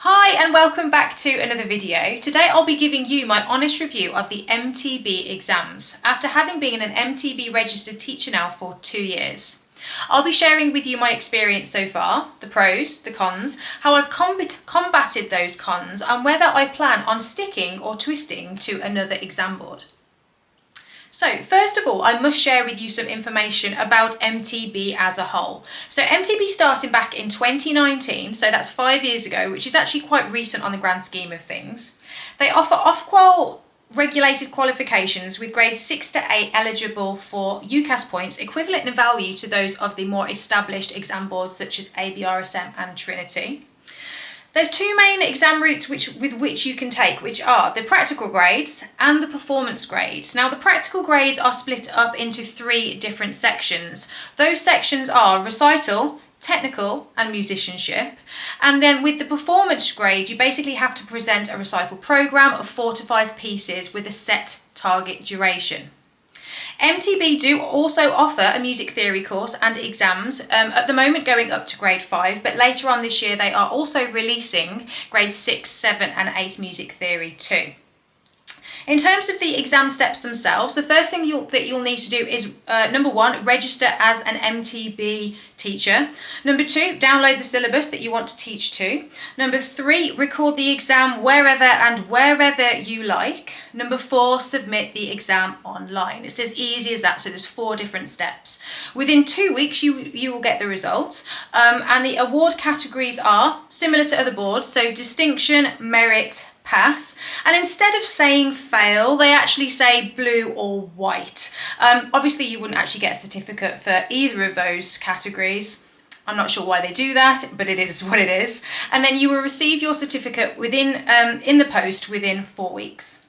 Hi and welcome back to another video. Today I'll be giving you my honest review of the MTB exams after having been an MTB registered teacher now for 2 years. I'll be sharing with you my experience so far, the pros, the cons, how I've combated those cons and whether I plan on sticking or twisting to another exam board. So first of all, I must share with you some information about MTB as a whole. So MTB started back in 2019, so that's 5 years ago, which is actually quite recent on the grand scheme of things. They offer off-qual regulated qualifications with grades 6 to 8 eligible for UCAS points, equivalent in value to those of the more established exam boards such as Abrsm and Trinity. There's two main exam routes with which you can take, which are the practical grades and the performance grades. Now, the practical grades are split up into 3 different sections. Those sections are recital, technical and musicianship. And then with the performance grade, you basically have to present a recital program of 4 to 5 pieces with a set target duration. MTB do also offer a music theory course and exams, at the moment going up to grade 5, but later on this year they are also releasing grade 6, 7 and 8 music theory too. In terms of the exam steps themselves, the first thing that you'll need to do is, number 1, register as an MTB teacher. Number 2, download the syllabus that you want to teach to. Number 3, record the exam wherever you like. Number 4, submit the exam online. It's as easy as that, so there's 4 different steps. Within 2 weeks, you will get the results, and the award categories are similar to other boards, so distinction, merit, pass, and instead of saying fail, they actually say blue or white. Obviously you wouldn't actually get a certificate for either of those categories. I'm not sure why they do that, but it is what it is. And then you will receive your certificate within in the post within 4 weeks.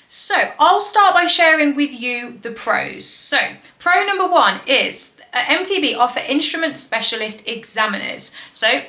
So I'll start by sharing with you the pros. So pro number 1 is MTB offer instrument specialist examiners. So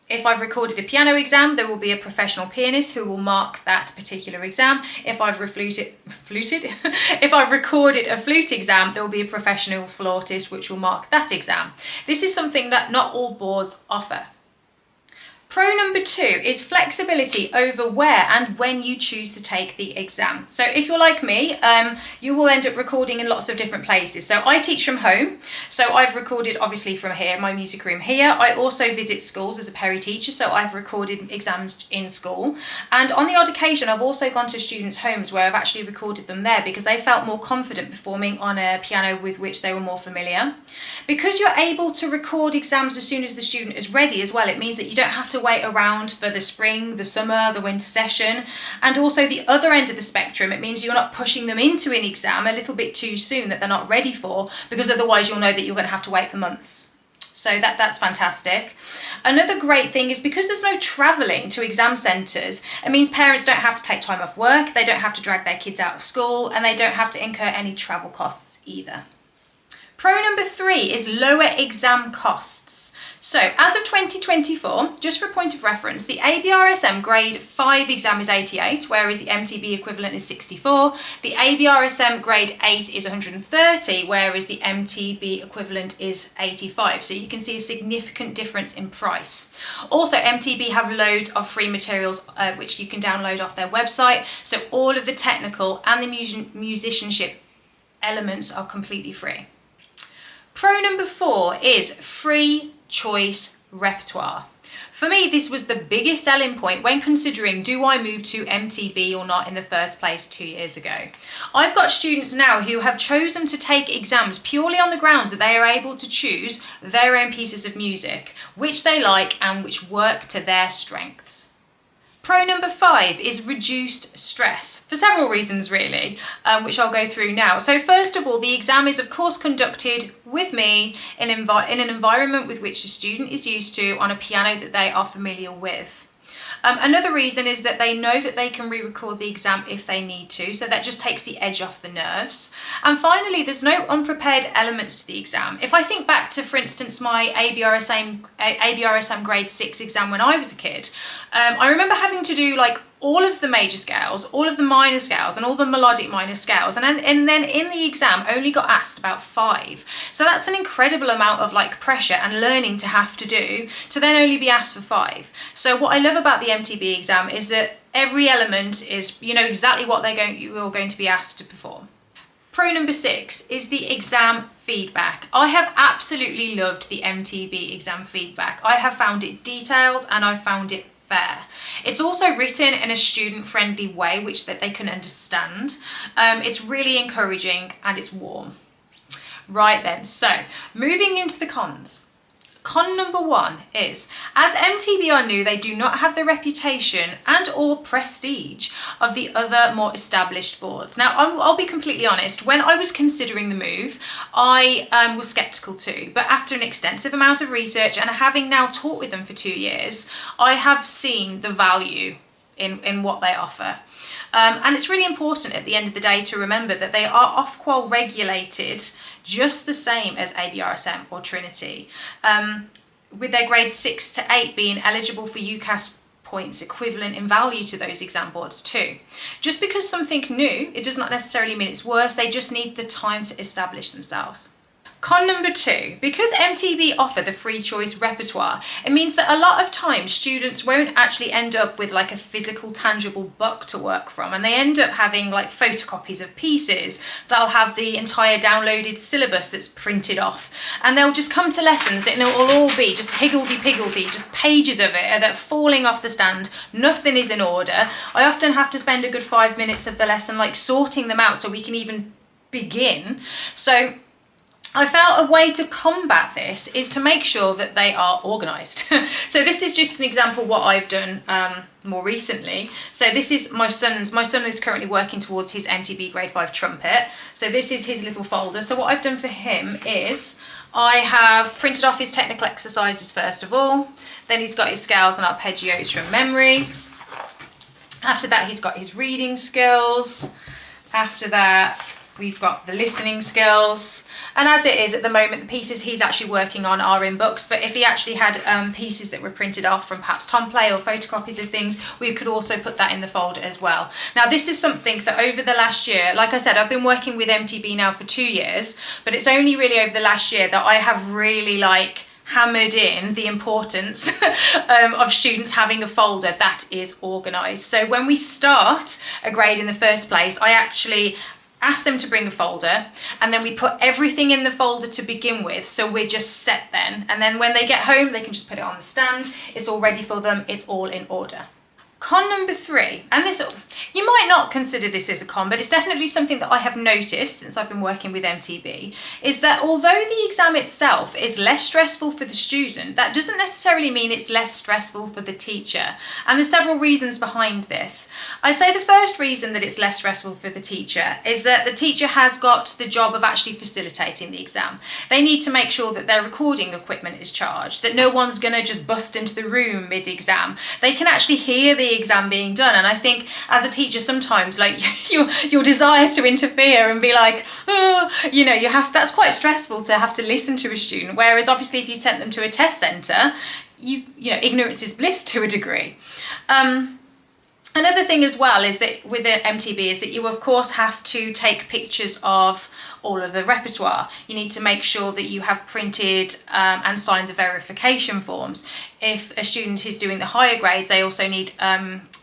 if I've recorded a piano exam, there will be a professional pianist who will mark that particular exam. If I've if I've recorded a flute exam, there will be a professional flautist which will mark that exam. This is something that not all boards offer. Pro number 2 is flexibility over where and when you choose to take the exam. So if you're like me, you will end up recording in lots of different places. So I teach from home, so I've recorded obviously from here, my music room here. I also visit schools as a peri teacher, so I've recorded exams in school. And on the odd occasion, I've also gone to students' homes where I've actually recorded them there because they felt more confident performing on a piano with which they were more familiar. Because you're able to record exams as soon as the student is ready as well, it means that you don't have to wait around for the spring, the summer, the winter session. And also the other end of the spectrum, it means you're not pushing them into an exam a little bit too soon that they're not ready for, because otherwise you'll know that you're going to have to wait for months. So that's fantastic. Another great thing is because there's no travelling to exam centres, it means parents don't have to take time off work, they don't have to drag their kids out of school, and they don't have to incur any travel costs either. Pro number 3 is lower exam costs. So as of 2024, just for a point of reference, the Abrsm grade 5 exam is 88, whereas the MTB equivalent is 64. The Abrsm grade 8 is 130, whereas the MTB equivalent is 85. So you can see a significant difference in price. Also, MTB have loads of free materials which you can download off their website. So all of the technical and the musicianship elements are completely free. Pro number 4 is free choice repertoire. For me, this was the biggest selling point when considering, do I move to MTB or not in the first place 2 years ago? I've got students now who have chosen to take exams purely on the grounds that they are able to choose their own pieces of music, which they like and which work to their strengths. Pro number 5 is reduced stress, for several reasons really, which I'll go through now. So first of all, the exam is of course conducted with me in an environment with which the student is used to on a piano that they are familiar with. Another reason is that they know that they can re-record the exam if they need to, so that just takes the edge off the nerves. And finally, there's no unprepared elements to the exam. If I think back to, for instance, my Abrsm grade 6 exam when I was a kid, I remember having to do like all of the major scales, all of the minor scales, and all the melodic minor scales, and then in the exam only got asked about 5. So that's an incredible amount of like pressure and learning to have to do to then only be asked for 5. So what I love about the MTB exam is that every element is, you know, exactly what you're going to be asked to perform. Pro number 6 is the exam feedback. I have absolutely loved the MTB exam feedback. I have found it detailed and I found it fair. It's also written in a student-friendly way, which that they can understand. It's really encouraging and it's warm. Right then, so moving into the cons. Con number 1 is, as MTB are new, they do not have the reputation and or prestige of the other more established boards. Now, I'll be completely honest, when I was considering the move, I was sceptical too, but after an extensive amount of research and having now taught with them for 2 years, I have seen the value in what they offer. And it's really important at the end of the day to remember that they are Ofqual regulated just the same as Abrsm or Trinity, with their grades 6 to 8 being eligible for UCAS points equivalent in value to those exam boards too. Just because something new, it does not necessarily mean it's worse, they just need the time to establish themselves. Con number 2, because MTB offer the free choice repertoire, it means that a lot of times students won't actually end up with like a physical tangible book to work from, and they end up having like photocopies of pieces. They'll have the entire downloaded syllabus that's printed off, and they'll just come to lessons and it will all be just higgledy-piggledy, just pages of it that are falling off the stand. Nothing is in order. I often have to spend a good 5 minutes of the lesson like sorting them out so we can even begin. So I felt a way to combat this is to make sure that they are organised. So this is just an example what I've done more recently. So this is my son is currently working towards his MTB grade 5 trumpet. So this is his little folder. So what I've done for him is I have printed off his technical exercises first of all. Then he's got his scales and arpeggios from memory. After that, he's got his reading skills. After that, we've got the listening skills, and as it is at the moment, the pieces he's actually working on are in books, but if he actually had pieces that were printed off from perhaps Tomplay or photocopies of things, we could also put that in the folder as well. Now, this is something that over the last year, like I said, I've been working with MTB now for 2 years, but it's only really over the last year that I have really like hammered in the importance of students having a folder that is organised. So when we start a grade in the first place, I actually ask them to bring a folder, and then we put everything in the folder to begin with, so we're just set then, and then when they get home they can just put it on the stand, it's all ready for them, it's all in order. Con number 3, and this, you might not consider this as a con, but it's definitely something that I have noticed since I've been working with MTB, is that although the exam itself is less stressful for the student, that doesn't necessarily mean it's less stressful for the teacher. And there's several reasons behind this. I'd say the first reason that it's less stressful for the teacher is that the teacher has got the job of actually facilitating the exam. They need to make sure that their recording equipment is charged, that no one's going to just bust into the room mid-exam. They can actually hear the exam being done, and I think as a teacher sometimes like your desire to interfere and be like, oh, you know, that's quite stressful to have to listen to a student, whereas obviously if you sent them to a test centre, you know, ignorance is bliss to a degree. Another thing as well is that with the MTB is that you of course have to take pictures of all of the repertoire. You need to make sure that you have printed and signed the verification forms. If a student is doing the higher grades, they also need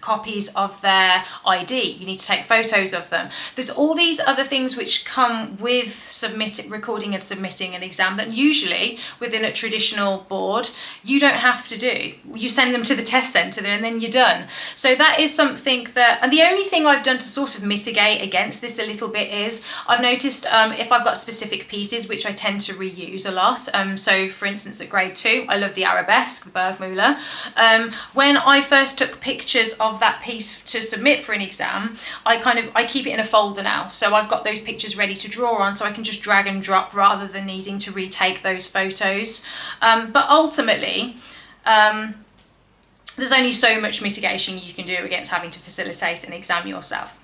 copies of their ID. You need to take photos of them. There's all these other things which come with recording and submitting an exam that usually within a traditional board you don't have to do. You send them to the test centre and then you're done. So that is something that, and the only thing I've done to sort of mitigate against this a little bit is I've noticed if I've got specific pieces which I tend to reuse a lot. So for instance at grade 2 I love the arabesque, the Bergmüller. When I first took pictures of that piece to submit for an exam, I keep it in a folder now, so I've got those pictures ready to draw on, so I can just drag and drop rather than needing to retake those photos. But ultimately there's only so much mitigation you can do against having to facilitate an exam yourself.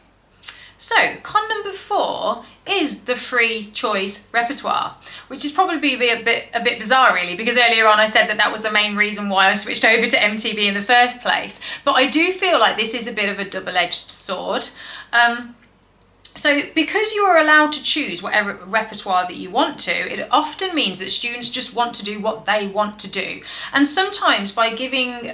So, con number 4 is the free choice repertoire, which is probably a bit bizarre really, because earlier on I said that that was the main reason why I switched over to MTB in the first place. But I do feel like this is a bit of a double-edged sword. So because you are allowed to choose whatever repertoire that you want to, it often means that students just want to do what they want to do. And sometimes by giving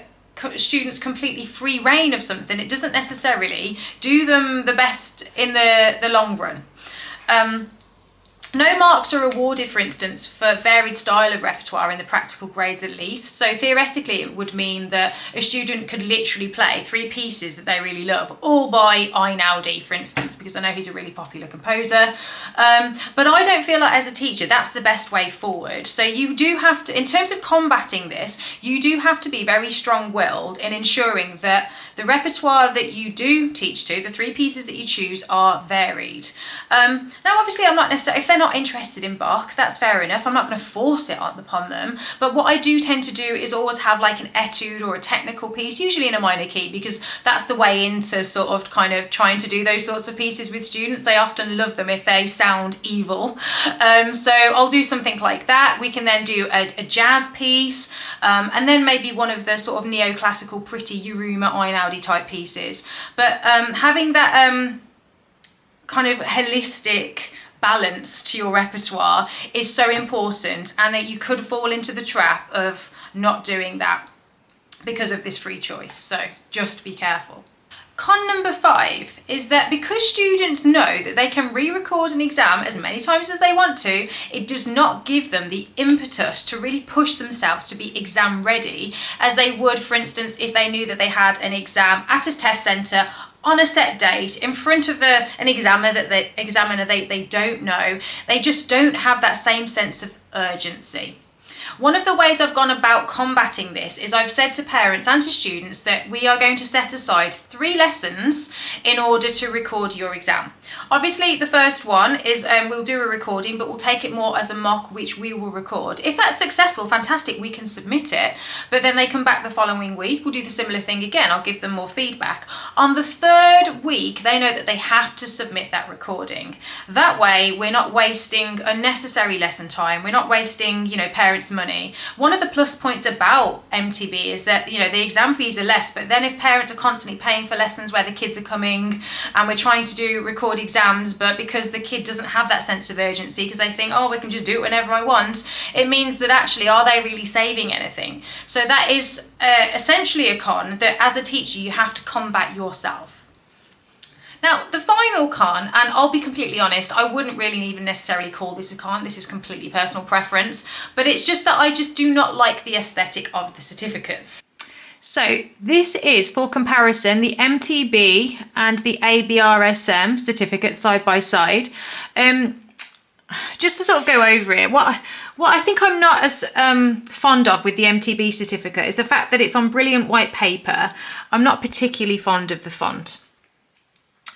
students completely free reign of something, it doesn't necessarily do them the best in the long run. No marks are awarded, for instance, for varied style of repertoire in the practical grades at least. So theoretically it would mean that a student could literally play 3 pieces that they really love, all by Einaudi, for instance, because I know he's a really popular composer. But I don't feel like as a teacher that's the best way forward. So you do have to, in terms of combating this, you do have to be very strong-willed in ensuring that the repertoire that you do teach to, the 3 pieces that you choose, are varied. Now obviously I'm not necessarily, if they're not interested in Bach, that's fair enough. I'm not going to force it upon them, but what I do tend to do is always have like an etude or a technical piece, usually in a minor key, because that's the way into sort of kind of trying to do those sorts of pieces with students. They often love them if they sound evil. So I'll do something like that. We can then do a jazz piece, and then maybe one of the sort of neoclassical pretty Yuruma Einaudi type pieces. But having that kind of holistic balance to your repertoire is so important, and that you could fall into the trap of not doing that because of this free choice. So just be careful. Con number 5 is that because students know that they can re-record an exam as many times as they want to, it does not give them the impetus to really push themselves to be exam ready as they would, for instance, if they knew that they had an exam at a test centre on a set date in front of an examiner that they don't know. They just don't have that same sense of urgency. One of the ways I've gone about combating this is I've said to parents and to students that we are going to set aside 3 lessons in order to record your exam. Obviously the first one is we'll do a recording, but we'll take it more as a mock which we will record. If that's successful, fantastic, we can submit it, but then they come back the following week, we'll do the similar thing again. I'll give them more feedback. On the 3rd week they know that they have to submit that recording. That way we're not wasting unnecessary lesson time, we're not wasting, you know, parents' money. One of the plus points about MTB is that, you know, the exam fees are less, but then if parents are constantly paying for lessons where the kids are coming and we're trying to do record exams, but because the kid doesn't have that sense of urgency because they think, oh, we can just do it whenever I want, it means that actually, are they really saving anything? So that is essentially a con that as a teacher you have to combat yourself. Now, the final con, and I'll be completely honest, I wouldn't really even necessarily call this a con, this is completely personal preference, but it's just that I just do not like the aesthetic of the certificates. So this is, for comparison, the MTB and the Abrsm certificates side by side. Just to sort of go over it, what I think I'm not as fond of with the MTB certificate is the fact that it's on brilliant white paper. I'm not particularly fond of the font.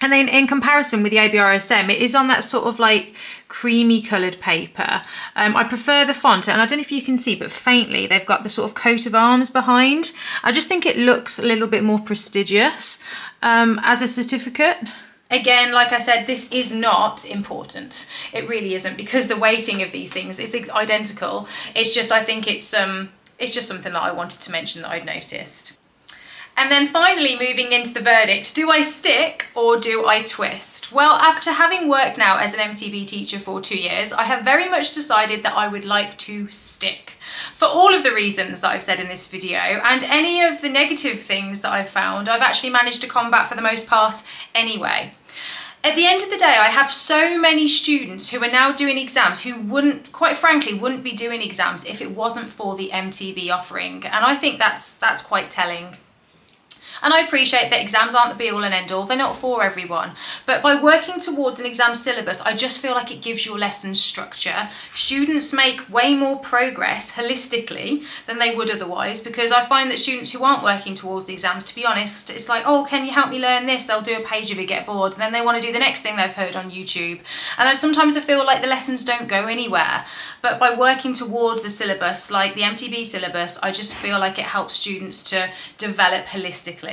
And then in comparison with the Abrsm, it is on that sort of like creamy coloured paper. I prefer the font, and I don't know if you can see, but faintly they've got the sort of coat of arms behind. I just think it looks a little bit more prestigious as a certificate. Again, like I said, this is not important. It really isn't, because the weighting of these things is identical. It's just, I think it's just something that I wanted to mention that I'd noticed. And then finally, moving into the verdict, do I stick or do I twist? Well, after having worked now as an MTB teacher for 2 years, I have very much decided that I would like to stick. For all of the reasons that I've said in this video, and any of the negative things that I've found, I've actually managed to combat for the most part anyway. At the end of the day, I have so many students who are now doing exams who wouldn't, quite frankly, wouldn't be doing exams if it wasn't for the MTB offering. And I think that's quite telling. And I appreciate that exams aren't the be-all and end-all, they're not for everyone. But by working towards an exam syllabus, I just feel like it gives your lessons structure. Students make way more progress holistically than they would otherwise, because I find that students who aren't working towards the exams, to be honest, it's like, oh, can you help me learn this? They'll do a page of it, get bored, and then they want to do the next thing they've heard on YouTube. And then sometimes I feel like the lessons don't go anywhere. But by working towards a syllabus, like the MTB syllabus, I just feel like it helps students to develop holistically.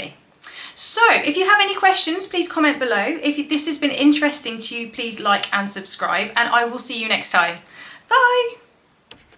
So if you have any questions, please comment below. If this has been interesting to you, please like and subscribe, and I will see you next time. Bye!